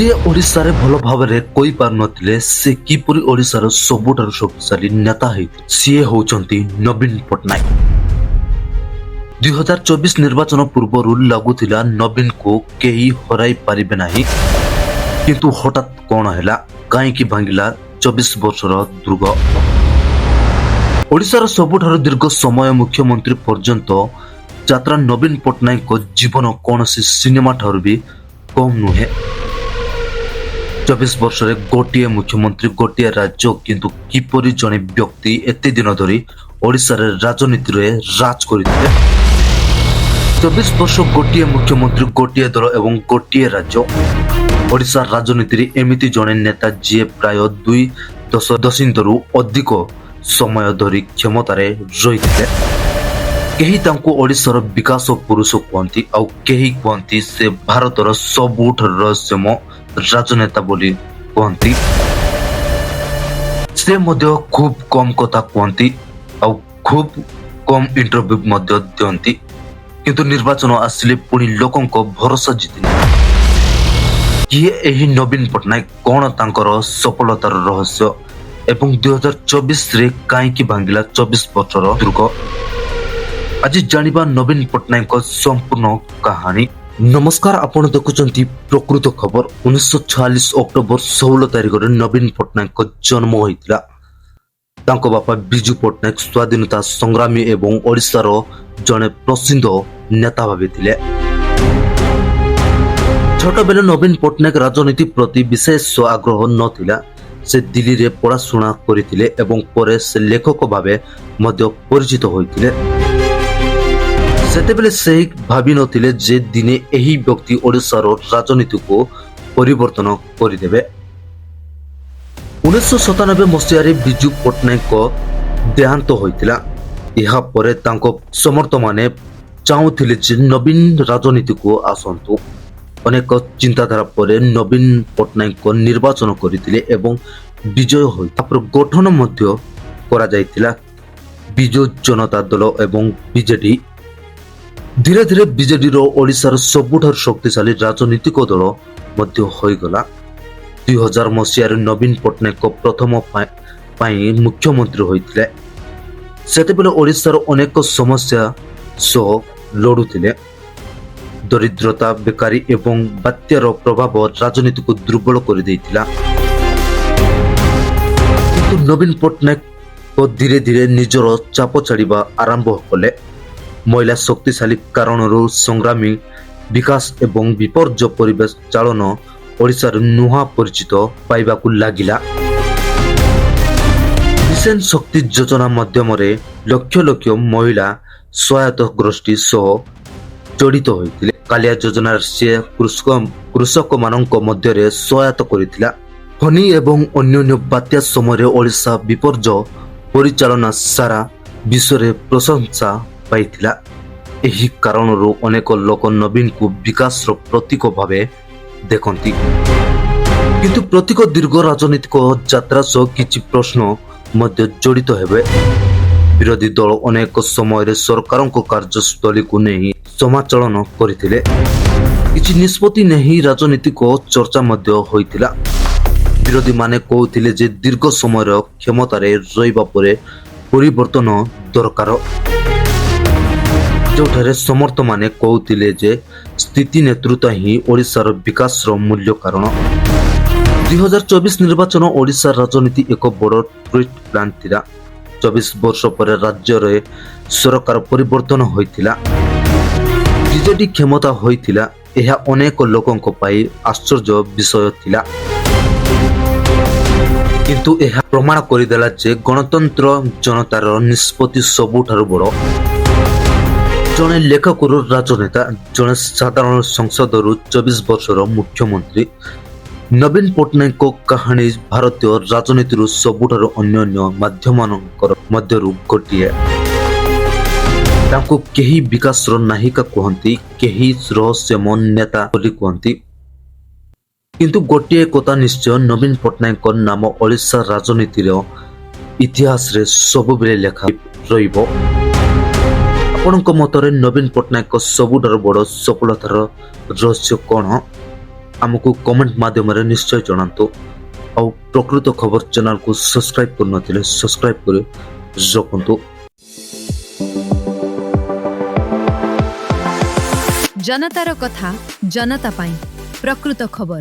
जे ओडिशा रे भल भाव कही पार नथिले से किपरि ओडिशा रो सबुठारु शक्तिशाली नेता हेति सीए होचंती नवीन पटनायक। 2024 निर्वाचन पूर्वरु लागुथिला नवीन को केही हराई पारिबे नाही, किंतु हठात कोन हैला काहे कि भांगिला 24 वर्षर दुर्ग। ओडिशा रो सबुठारु दीर्घ समय मुख्यमंत्री पर्यंत यात्रा नवीन पटनायक को जीवन कौनसी सिनेमा ठारू भी कम नुहे। 24 वर्ष रे गोटिए मुख्यमंत्री गोटिए राज्य, किंतु किपरि जने व्यक्ति एते दिन धरी ओडिशा रे राजनीति रे राज करिथिले। 24 वर्ष गोटिए मुख्यमंत्री गोटिए दल एवं गोटिए राज्य। ओडिशा राजनीति रे एमिति जने नेता जे प्राय 2 दशंधरु अधिक समय धरी क्षमता रे रहिथिले। केही तांको ओडिशार विकास पुरुष कहती, आउ केही कहती से भारतर सबुठारु रहस्यमय राजनेता बोली कहती। से मध्य खूब कम कथा कहती आउ खूब कम इंटरव्यू मध्य दियंती, किंतु निर्वाचन आसिले पुणी लोकंको भरोसा जितिनि। किए एही नवीन पटनायक कोन तांकर सफलतार रहस्य एवं 2024 रे काईकि भांगिला 24 वर्षर दुर्ग। आज जानिबा नवीन पटनायक संपूर्ण कहानी। नमस्कार, आपण देखुचंती प्रकृत खबर। 1946 अक्टोबर 16 तारिख रे नवीन पटनायक जन्म होइतिला। तांको बापा बिजू पटनायक स्वाधीनता संग्रामी एवं ओडिशार जने प्रसिद्ध नेता भाबे थिले। छोट बेले नवीन पटनायक राजनीति प्रति विशेष आग्रह नथिला। से दिल्ली रे पढ़ाशुना करिथिले एवं परे से लेखक भाबे मध्य परिचित होइतिले। सेतेबेले से भावी नथिले जे दिने एही व्यक्ति ओडिशार राजनीति को परिवर्तन करिदेबे। 1997 मसीह रे बिजू पटनायक को देहांत होइतिला। यहा परे तांको समर्थ माने चाहुथिले जे नवीन राजनीति को आसंतु। अनेक चिंताधारा परे नवीन पटनायक को निर्वाचन करिथिले एवं विजय होई तापर गठन मध्य करा जायतिला बिजू जनता दल एवं बीजेडी। धीरे धीरे बीजेडी रो ओडिशार सबुठार शक्तिशाली राजनीतिक दल मध्य होइगला। 2000 मसीह रे नवीन पटनायक प्रथम पाई मुख्यमंत्री होइतिले। सेतेबेले ओडिशार अनेक समस्या सह लड़ुथिले। दरिद्रता, बेकारी एवं बात्यार प्रभाव राजनीति को दुर्बल कर देइतिला। किंतु नवीन पटनायक को धीरे धीरे निजर चाप छाड़िबा आरंभ कले। महिला शक्तिशाली कारणरू संग्रामी विकास एवं विपर्य परिवेश चालन ओडिशार नुहा परिचित पाइबाकू लागिला। मिशन शक्ति योजना माध्यम लक्ष लक्ष महिला सहायता गोष्ठी सह जड़ित होइतिले। कालिया योजना से कृषक मानक मध्य सहायता करितिला। फनी एवं अन्य बात्या समय ओडिशा विपर्य परिचालना सारा विश्व रे प्रशंसा पाइथिला। एही कारणरू अनेक लोक नवीन को विकास रो प्रतीक भावे देखंती। किंतु प्रतीक दीर्घ राजनीतिक यात्रा सह किछि प्रश्न मध्य जड़ित हेबे। विरोधी दल अनेक समय सरकार कार्यस्थली को नहीं समाचलन करथिले। किछि निष्पत्ति नहीं राजनीतिक चर्चा मध्य होइतिला। विरोधी माने कहथिले जे दीर्घ समय क्षमता रे रहिबा परे परिवर्तन दरकार। जोठारे समर्थ माने कहथिले जे स्थिति नेतृत्व ही ओडिशार विकास रो मूल्य कारण। 2024 निर्वाचन ओडिशा राजनीति एक बड़ ट्विस्ट प्लान थिला। 24 वर्ष पर राज्य रे सरकार परिवर्तन होइतिला। बीजेडी क्षमता होइतिला। यह अनेक लोकंक पाई आश्चर्य विषय थिला। किंतु यह प्रमाण करिदेला जे गणतंत्र जनतार निष्पत्ति सबुठारु बड़। जने लेखक राजनेता, जने साधारण संसदरू 24 वर्षर मुख्यमंत्री नवीन पटनायक को कहानी भारतीय राजनीति सबुठारु अन्य माध्यम मध्यरु गोटिए। तांको केही विकास नायिका कहती, केही रहस्यमय नेता बोली कहती, किंतु गोटिए कथा निश्चय नवीन पटनायक नाम ओडिशा राजनीति इतिहास रे सबुबेले लेखा रहिबो। आपणक मतरे नवीन पटनायक सबुठारु बड़ सफलतार रहस्य कौन? ଆମକୁ କମେଣ୍ଟ ମାଧ୍ୟମରେ ନିଶ୍ଚୟ ଜଣାନ୍ତୁ। ଆଉ ପ୍ରକୃତ ଖବର ଚ୍ୟାନେଲକୁ ସବସ୍କ୍ରାଇବ୍ କରିନଥିଲେ ସବସ୍କ୍ରାଇବ୍ କରି ରଖନ୍ତୁ। जनतार कथा जनता पाई प्रकृत खबर।